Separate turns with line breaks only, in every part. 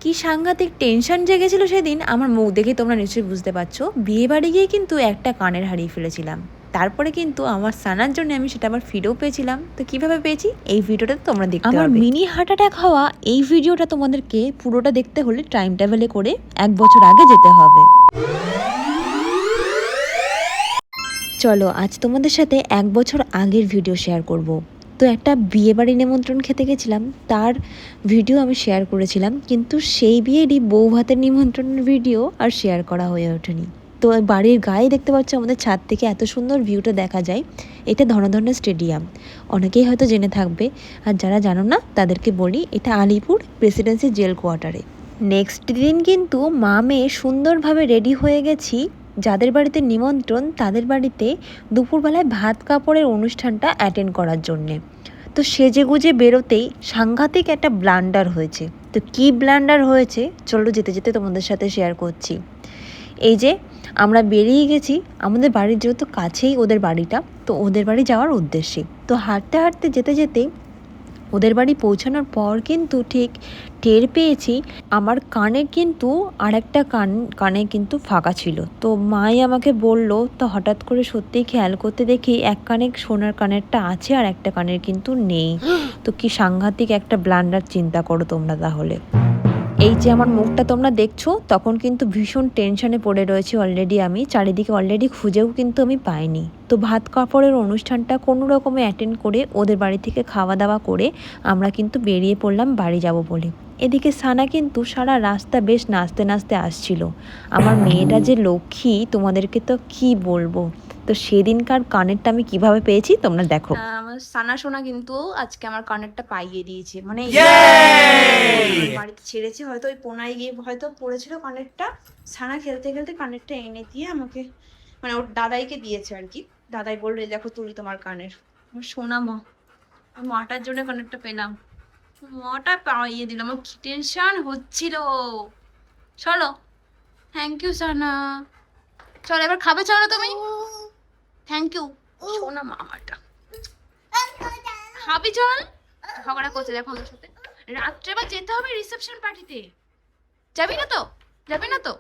কি সাংঘাতিক টেনশন জেগেছিল সেদিন, আমার মুখ দেখে তোমরা নিশ্চয়ই বুঝতে পারছো। বিয়ে বাড়ি গিয়ে কিন্তু একটা কানের হারিয়ে ফেলেছিলাম, তারপরে কিন্তু আমার সানার জন্য আমি সেটা আবার ফিরেও পেয়েছিলাম। তো কিভাবে পেয়েছি এই ভিডিওটা তোমরা দেখতে পাবে। আমার মিনি হার্ট অ্যাটাক হওয়া এই ভিডিওটা তোমাদেরকে পুরোটা দেখতে হলে টাইম ট্রাভেলে করে 1 বছর আগে যেতে হবে। চলো আজ তোমাদের সাথে 1 বছর আগের ভিডিও শেয়ার করব। তো একটা বিয়েবাড়ি নিমন্ত্রণ খেতে গেছিলাম, তার ভিডিও আমি শেয়ার করেছিলাম, কিন্তু সেই বিয়েরই বউ ভাতের নিমন্ত্রণের ভিডিও আর শেয়ার করা হয়ে ওঠেনি। তো বাড়ির গায়ে দেখতে পাচ্ছ আমাদের ছাদ থেকে এত সুন্দর ভিউটা দেখা যায়। এটা ধনধন্য স্টেডিয়াম, অনেকেই হয়তো জেনে থাকবে, আর যারা জানো না তাদেরকে বলি, এটা আলিপুর প্রেসিডেন্সি জেল কোয়ার্টারে। নেক্সট দিন কিন্তু মা মেয়ে সুন্দরভাবে রেডি হয়ে গেছি। যাদের বাড়িতে নিমন্ত্রণ তাদের বাড়িতে দুপুরবেলায় ভাত কাপড়ের অনুষ্ঠানটা অ্যাটেন্ড করার জন্যে। তো সেজেগুজে বেরোতেই সাংঘাতিক একটা ব্লান্ডার হয়েছে। তো কী ব্লান্ডার হয়েছে চলো যেতে যেতে তোমাদের সাথে শেয়ার করছি। এই যে আমরা বেরিয়ে গেছি, আমাদের বাড়ির যেহেতু কাছেই ওদের বাড়িটা, তো ওদের বাড়ি যাওয়ার উদ্দেশ্যে। তো হাঁটতে হাঁটতে যেতে যেতে ওদের বাড়ি পৌঁছানোর পর কিন্তু ঠিক টের পেয়েছি আমার কানে কিন্তু আরেকটা কানে কিন্তু ফাঁকা ছিল। তো মাই আমাকে বলল, তো হঠাৎ করে সত্যিই খেয়াল করতে দেখি এক কানে সোনার কানেরটা আছে আর একটা কানের কিন্তু নেই। তো কি সাংঘাতিক একটা ব্লান্ডার, চিন্তা করো তোমরা তাহলে। এই যে আমার মুখটা তোমরা দেখছো, তখন কিন্তু ভীষণ টেনশনে পড়ে রয়েছে অলরেডি আমি, চারিদিকে অলরেডি খুঁজেও কিন্তু আমি পাইনি। তো ভাত কাপড়ের অনুষ্ঠানটা কোনো রকমে অ্যাটেন্ড করে ওদের বাড়ি থেকে খাওয়া দাওয়া করে আমরা কিন্তু বেরিয়ে পড়লাম বাড়ি যাব বলে। এদিকে সানা কিন্তু সারা রাস্তা বেশ নাচতে নাচতে আসছিল। আমার মেয়েটা যে লক্ষ্মী, তোমাদেরকে তো কি বলবো। তো সেদিনকার কানেরটা আমি কিভাবে পেয়েছি তোমরা দেখো। আমার সানা সোনা কিন্তু আজকে আমার কানেরটা পাইয়ে দিয়েছে, মানে বাড়িতে ছেড়েছে, হয়তো ওই কোনায় গিয়ে হয়তো পড়েছিল কানেরটা। সানা খেলতে খেলতে কানেরটা এনে দিয়ে আমাকে, মানে ওর দাদাইকে দিয়েছে আর কি। দাদাই বললো দেখো তুলি তোমার কানের। আমার সোনা মা, মাটার জন্য কানেরটা পেলাম, মাটা পাইয়ে দিলাম। আমার কি টেনশন হচ্ছিল। চলো, থ্যাংক ইউ সানা। চলো এবার খাবে, চলো তুমি। থ্যাংক ইউ সোনা মা আমারটা। খাবি চল, ঝগড়া করছে দেখো আমার সাথে। রাত্রে আবার যেতে হবে রিসেপশন পার্টিতে, যাবি না তো? যাবি না তো?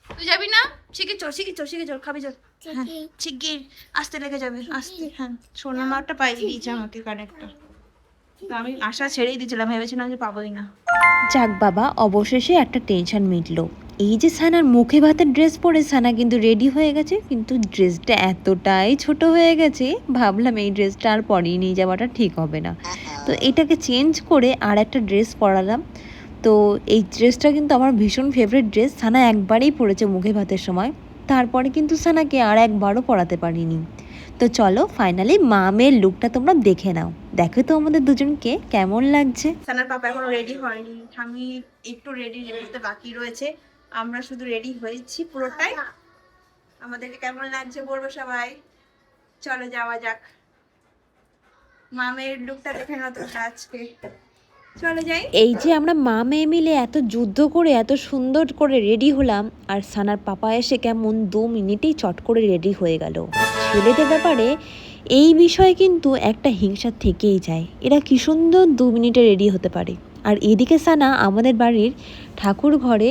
তুই যাবি না? শিখে চল, শিখে চল, শিখে চল, খাবি চল। হ্যাঁ শিগগির, আসতে লেগে যাবে, আসতে। হ্যাঁ সোনা মাটা পাইয়ে দিয়েছে আমাকে কানেরটা। তো আমি আশা ছেড়েই দিয়েছিলাম, ভেবেছিলাম যে পাবোই না। যাক বাবা, অবশেষে একটা টেনশন মিটলো। এই যে সানার মুখে ভাতের ড্রেস পরে সানা কিন্তু রেডি হয়ে গেছে, কিন্তু ড্রেসটা এতটাই ছোট হয়ে গেছে, ভাবলাম এই ড্রেসটা আর পরিয়ে নিয়ে যাওয়াটা ঠিক হবে না। তো এটাকে চেঞ্জ করে আর একটা ড্রেস পরালাম। তো এই ড্রেসটা কিন্তু আমার ভীষণ ফেভারিট ড্রেস, সানা একবারেই পরেছে মুখে ভাতের সময়, তারপরে কিন্তু সানাকে আর একবারও পরাতে পারিনি। তো চলো ফাইনালি মা মেয়ের লুকটা তোমরা দেখে নাও, দেখো তো আমাদের দুজনকে কেমন লাগছে। সানার পাপা এখনো রেডি হয়নি, আমি একটু রেডি করতে বাকি রয়েছে, আমরা শুধু রেডি হয়েছি পুরোটাই। আমাদেরকে কেমন লাগছে বলবো সবাই। চলো যাওয়া যাক, মা মেয়ের লুকটা দেখে নাও তোমরা আজকে। চলে যাই। এই যে আমরা মা মেয়ে মিলে এত যুদ্ধ করে এত সুন্দর করে রেডি হলাম, আর সানার পাপা এসে কেমন 2 মিনিটেই চট করে রেডি হয়ে গেল। ছেলেদের ব্যাপারে এই বিষয়ে কিন্তু একটা হিংসা থেকেই যায়, এরা কি সুন্দর 2 মিনিটে রেডি হতে পারে। আর এদিকে সানা আমাদের বাড়ির ঠাকুর ঘরে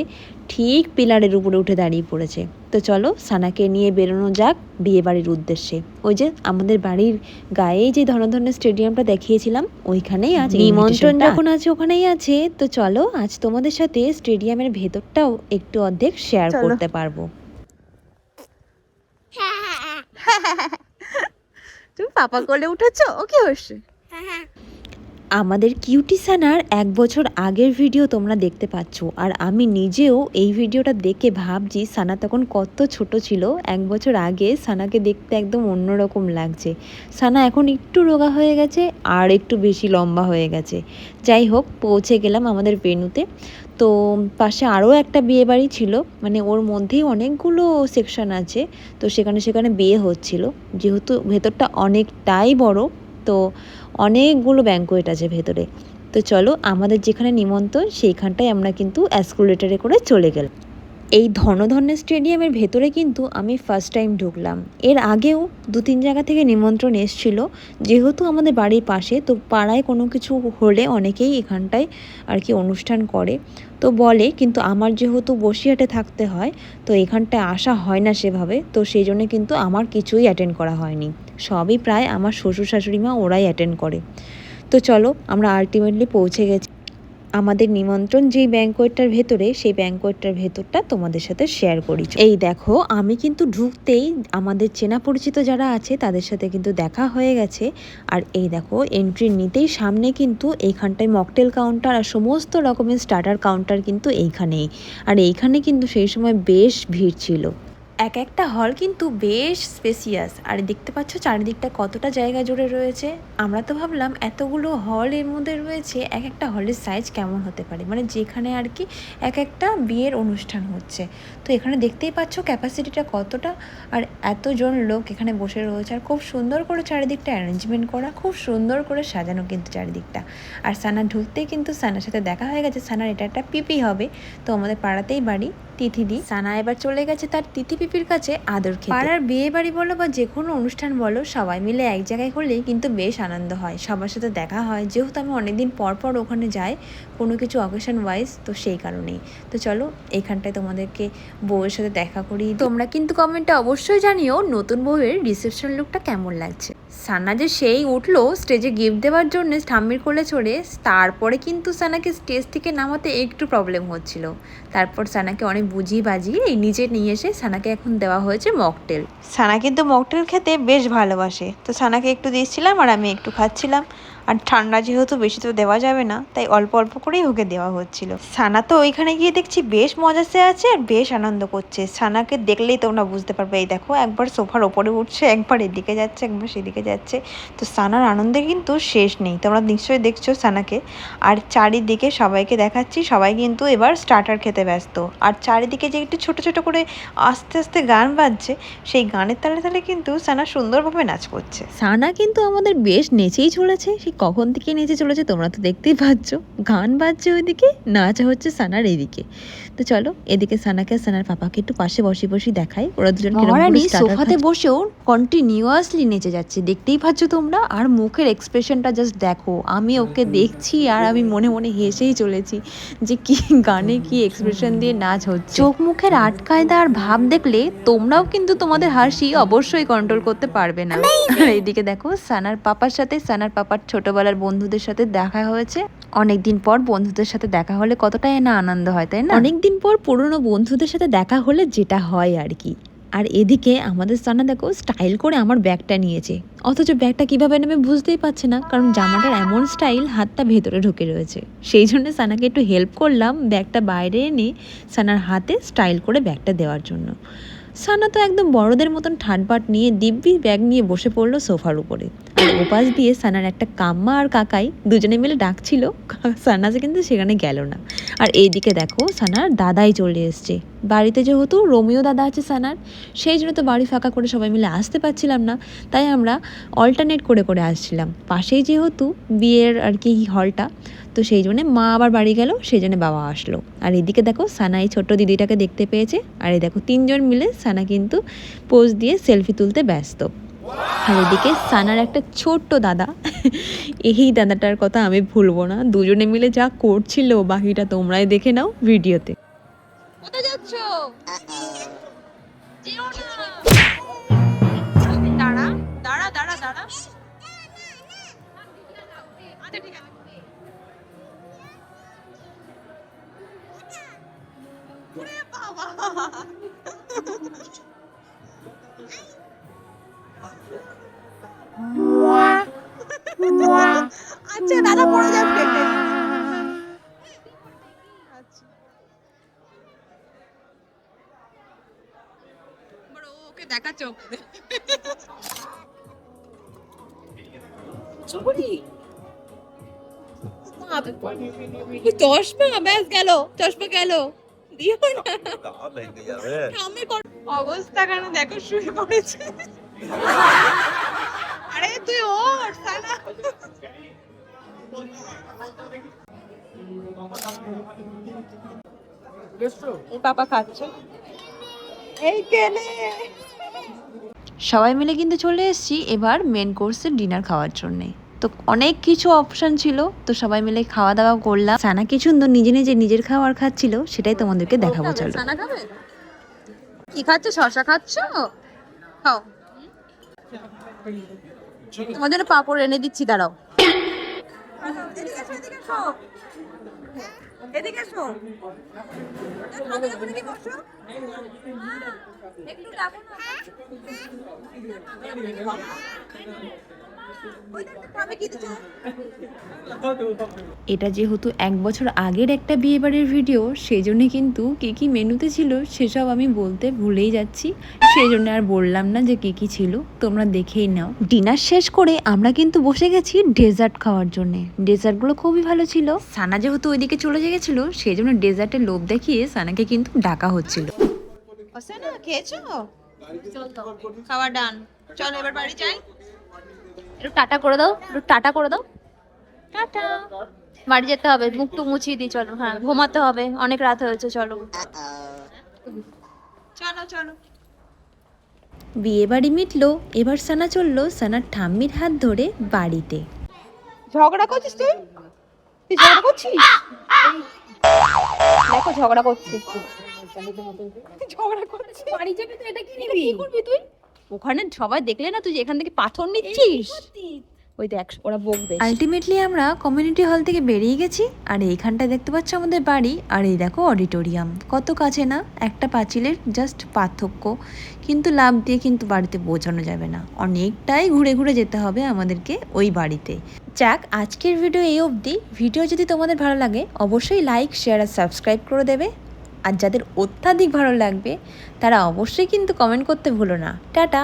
ঠিক পিলারের উপরে উঠে দাঁড়িয়ে পড়েছে। তো চলো সানাকে নিয়ে বেরোনো যাক বিয়ে বাড়ির উদ্দেশ্যে। ওই যে আমাদের বাড়ির গায়ে যে ধনধন্য স্টেডিয়ামটা দেখিয়েছিলাম ওইখানেই আছে নিমন্ত্রণ, যখন আছে ওখানেই আছে। তো চলো আজ তোমাদের সাথে স্টেডিয়ামের ভেতরটাও একটু অর্ধেক শেয়ার করতে পারবো। তুমি পাপা কোলে উঠেছো, ওকে হচ্ছে। আমাদের কিউটি সানার 1 বছর আগের ভিডিও তোমরা দেখতে পাচ্ছ, আর আমি নিজেও এই ভিডিওটা দেখে ভাবছি সানা তখন কত ছোট ছিল। 1 বছর আগে সানাকে দেখতে একদম অন্যরকম লাগছে। সানা এখন একটু রোগা হয়ে গেছে আর একটু বেশি লম্বা হয়ে গেছে। যাই হোক, পৌঁছে গেলাম আমাদের ভেন্যুতে। তো পাশে আরও একটা বিয়ে বাড়ি ছিল, মানে ওর মধ্যেই অনেকগুলো সেকশন আছে। তো সেখানে বিয়ে হচ্ছিল, যেহেতু ভেতরটা অনেকটাই বড়, তো অনেকগুলো ব্যাঙ্কোয়েট আছে ভেতরে। তো চলো আমাদের যেখানে নিমন্ত্রণ সেইখানটায় আমরা কিন্তু এসকুলেটারে করে চলে গেলাম। এই ধনধন্য স্টেডিয়ামের ভেতরে কিন্তু আমি ফার্স্ট টাইম ঢুকলাম। এর আগেও 2-3 জায়গা থেকে নিমন্ত্রণ এসেছিল। যেহেতু আমাদের বাড়ির পাশে, তো পাড়ায় কোনো কিছু হলে অনেকেই এখানটায় আর কি অনুষ্ঠান করে, তো বলে। কিন্তু আমার যেহেতু বসিরহাটে থাকতে হয়, তো এখানটায় আসা হয় না সেভাবে, তো সেই জন্য কিন্তু আমার কিছুই অ্যাটেন্ড করা হয়নি। সবই প্রায় আমার শ্বশুর শাশুড়ি মা ওরাই অ্যাটেন্ড করে। তো চলো, আমরা আলটিমেটলি পৌঁছে গেছি আমাদের নিমন্ত্রণ যেই ব্যাঙ্কোয়েটটার ভেতরে, সেই ব্যাঙ্কোয়েটটার ভেতরটা তোমাদের সাথে শেয়ার করি। এই দেখো, আমি কিন্তু ঢুকতেই আমাদের চেনা পরিচিত যারা আছে তাদের সাথে কিন্তু দেখা হয়ে গেছে। আর এই দেখো, এন্ট্রি নিতেই সামনে কিন্তু এইখানটায় মকটেল কাউন্টার আর সমস্ত রকমের স্টার্টার কাউন্টার কিন্তু এইখানেই। আর এইখানে কিন্তু সেই সময় বেশ ভিড় ছিল। এক একটা হল কিন্তু বেশ স্পেসিয়াস। আর দেখতে পাচ্ছ চারিদিকটা কতটা জায়গা জুড়ে রয়েছে। আমরা তো ভাবলাম এতগুলো হল এর মধ্যে রয়েছে, এক একটা হলের সাইজ কেমন হতে পারে, মানে যেখানে আর কি এক একটা বিয়ের অনুষ্ঠান হচ্ছে। তো এখানে দেখতেই পাচ্ছ ক্যাপাসিটিটা কতটা, আর এতজন লোক এখানে বসে রয়েছে। আর খুব সুন্দর করে চারিদিকটা অ্যারেঞ্জমেন্ট করা, খুব সুন্দর করে সাজানো কিন্তু চারিদিকটা। আর সানা ঢুকতেই কিন্তু সানার সাথে দেখা হয়ে গেছে। সানার এটা একটা পিপি হবে, তো আমাদের পাড়াতেই বাড়ি তিথিদি। সানা এবার চলে গেছে তার তিথি পিপির কাছে আদর খেতে। পাড়ার বিয়ে বাড়ি বলো বা যে কোনো অনুষ্ঠান বলো, সবাই মিলে এক জায়গায় হলেই কিন্তু বেশ আনন্দ হয়, সবার সাথে দেখা হয়। যেহেতু আমি অনেকদিন পর পর ওখানে যাই কোনো কিছু অকেশন ওয়াইজ, তো সেই কারণেই। তো চলো, এইখানটায় তোমাদেরকে বউয়ের সাথে দেখা করি। তোমরা কিন্তু কমেন্টে অবশ্যই জানিও নতুন বউয়ের রিসেপশন লুকটা কেমন লাগছে। সানা যে সেই উঠলো স্টেজে গিফট দেওয়ার জন্য ঠাম্মির কোলে চড়ে, তারপরে কিন্তু সানাকে স্টেজ থেকে নামাতে একটু প্রবলেম হচ্ছিল। তারপর সানাকে অনেক বুঝিয়ে বাজিয়ে এই নিচে নিয়ে এসে সানাকে এখন দেওয়া হয়েছে মকটেল। সানা কিন্তু মকটেল খেতে বেশ ভালোবাসে, তো সানাকে একটু দিচ্ছিলাম আর আমি একটু খাচ্ছিলাম। আর ঠান্ডা যেহেতু বেশি তো দেওয়া যাবে না, তাই অল্প অল্প করেই ওকে দেওয়া হচ্ছিল। সানা তো ওইখানে গিয়ে দেখছি বেশ মজাসে আছে আর বেশ আনন্দ করছে। সানাকে দেখলেই তোমরা বুঝতে পারবে। এই দেখো, একবার সোফার ওপরে উঠছে, একবার এদিকে যাচ্ছে, একবার সেদিকে যাচ্ছে। তো সানার আনন্দে কিন্তু শেষ নেই। তোমরা নিশ্চয়ই দেখছো সানাকে। আর চারিদিকে সবাইকে দেখাচ্ছি, সবাই কিন্তু এবার স্টার্টার খেতে ব্যস্ত। আর চারিদিকে যে একটু ছোট ছোট করে আস্তে আস্তে গান বাজছে, সেই গানের তালে তালে কিন্তু সানা সুন্দরভাবে নাচ করছে। সানা কিন্তু আমাদের বেশ নেচেই চলেছে, সেই কখন থেকে নেচে চলেছে তোমরা তো দেখতেই পাচ্ছ। গান বাজছে ওইদিকে, নাচ হচ্ছে সানার এইদিকে। তো চলো, এদিকে সানাকে সানার পাপাকে একটু পাশে বসি দেখাই, ওরা দুজন সোফাতে বসেও কন্টিনিউয়াসলি নেচে যাচ্ছে, দেখতেই পাচ্ছ তোমরা। আর মুখের এক্সপ্রেশনটা জাস্ট দেখো, আমি ওকে দেখছি আর আমি মনে মনে হেসেই চলেছি যে কি গানে কি এক্সপ্রেশন দিয়ে নাচ হচ্ছে। চোখ মুখের আটকায়দা আর ভাব দেখলে তোমরাও কিন্তু তোমাদের হাসি অবশ্যই কন্ট্রোল করতে পারবে না। আর এইদিকে দেখো, সানার পাপার সাথে সানার পাপার ছোটবেলার বন্ধুদের সাথে দেখা হয়েছে। অনেকদিন পর বন্ধুদের সাথে দেখা হলে কতটাই না আনন্দ হয়, তাই না? অনেকদিন পর পুরনো বন্ধুদের সাথে দেখা হলে যেটা হয় আর কি। আর এদিকে আমাদের সানা দেখো স্টাইল করে আমার ব্যাগটা নিয়েছে, অথচ ব্যাগটা কিভাবে নেবে বুঝতেই পারছে না, কারণ জামাটার এমন স্টাইল হাতটা ভেতরে ঢুকে রয়েছে। সেই জন্য সানাকে একটু হেল্প করলাম ব্যাগটা বাইরে এনে সানার হাতে স্টাইল করে ব্যাগটা দেওয়ার জন্য। সানা তো একদম বড়দের মতন ঠাটবাট নিয়ে দিব্যি ব্যাগ নিয়ে বসে পড়লো সোফার উপরে। আর ওপাশ দিয়ে সানার একটা কাম্মা আর কাকাই দুজনে মিলে ডাকছিল, সানা কিন্তু সেখানে গেল না। আর এইদিকে দেখো, সানার দাদাই চলে এসছে বাড়িতে। যেহেতু রোমিও দাদা আছে সানার, সেই জন্য তো বাড়ি ফাঁকা করে সবাই মিলে আসতে পারছিলাম না, তাই আমরা অল্টারনেট করে করে আসছিলাম। পাশেই যেহেতু বিয়ের আর কি হলটা, তো সেই জন্যে মা আবার বাড়ি গেল, সেই জন্য বাবা আসলো। আর এদিকে দেখো, সানা এই ছোট্ট দিদিটাকে দেখতে পেয়েছে। আর এই দেখো, 3 জন মিলে সানা কিন্তু পোজ দিয়ে সেলফি তুলতে ব্যস্ত। আর এদিকে সানার একটা ছোট্ট দাদা, এই দাদাটার কথা আমি ভুলবো না, দুজনে মিলে যা করছিল বাকিটা তোমরাই দেখে নাও ভিডিওতে। কোথায় যাচ্ছ? যেও না। দাঁড়া দাঁড়া দাঁড়া দাঁড়া। আচ্ছা ঠিক আছে। ওরে বাবা, আচ্ছা দাদা পড়ে যাবে। আচ্ছা, বড় ওকে দেখাচ্ছ। চশমা ব্যাস গেল, চশমা গেল, দিও না। অবস্থা কেন দেখো, শুয়ে পড়েছে। আরে তুই ওঠ সানা।
পাপা খাচ্ছে এই কেনে।
সবাই মিলে কিন্তু চলে এসেছি এবার মেন কোর্সের ডিনার খাওয়ার জন্যে। তো অনেক কিছু অপশন ছিল, তো সবাই মিলে খাওয়া দাওয়া করলাম। সানা কি সুন্দর নিজে নিজে নিজের খাবার খাচ্ছিল, সেটাই তোমাদেরকে দেখাবো। চলো।
সানা খাবে? কি খাচ্ছ? শশা খাচ্ছ? খাও। তোমার জন্য পাঁপড় এনে দিচ্ছি, দাঁড়াও। এদিকে এসো। একটু ডাকো না।
এটা যেহেতু 1 বছর আগের একটা বিয়েবাড়ির ভিডিও, সেই জন্য কিন্তু কি কি মেনুতে ছিল সেসব আমি বলতে ভুলেই যাচ্ছি। সেই জন্য আর বললাম না যে কি কি ছিল, তোমরা দেখেই নাও। ডিনার শেষ করে আমরা কিন্তু বসে গেছি ডেজার্ট খাওয়ার জন্য। ডেজার্টগুলো খুবই ভালো ছিল। সানা যেহেতু ওইদিকে চলে গেছিল, সেই জন্য ডেজার্টের লোভ দেখিয়ে সানাকে কিন্তু ডাকা হচ্ছিল।
না খেয়েছো? খাওয়া ডান। চলো এবার বাড়ি যাই। একটু টাটা করে দাও, একটু টাটা করে দাও। টাটা। বাড়ি যেতে হবে, মুখ টুক মুছিয়ে দিই। চলো, হ্যাঁ ঘুমাতে হবে, অনেক রাত হয়েছে। চলো চলো চলো।
বিয়ে বাড়ি মিটলো, এবার সানা চললো সানার ঠাম্মির হাত ধরে বাড়িতে।
ঝগড়া করছিস তুই? তুই ঝগড়া করছিস? দেখো ঝগড়া করছিস। ঝগড়া করছিস। বাড়ি যাবি তুই, এটা কি নিবি? কি করবি তুই? ওখানে সবাই দেখলে না তুই যে এখান থেকে পাথর নিচ্ছিস। ওই দেখ ওরা বকবে।
আলটিমেটলি আমরা কমিউনিটি হল থেকে বেরিয়ে গেছি, আর এইখানটা দেখতে পাচ্ছ আমাদের বাড়ি, আর এই দেখো অডিটোরিয়াম। কত কাছে না, একটা পাঁচিলের জাস্ট পার্থক্য, কিন্তু লাভ দিয়ে কিন্তু বাড়িতে পৌঁছানো যাবে না, অনেকটাই ঘুরে ঘুরে যেতে হবে আমাদেরকে ওই বাড়িতে। যাক, আজকের ভিডিও এই অবধি। ভিডিও যদি তোমাদের ভালো লাগে অবশ্যই লাইক, শেয়ার আর সাবস্ক্রাইব করে দেবে। আর যাদের অত্যাধিক ভালো লাগবে তারা অবশ্যই কিন্তু কমেন্ট করতে ভুলো না। টাটা।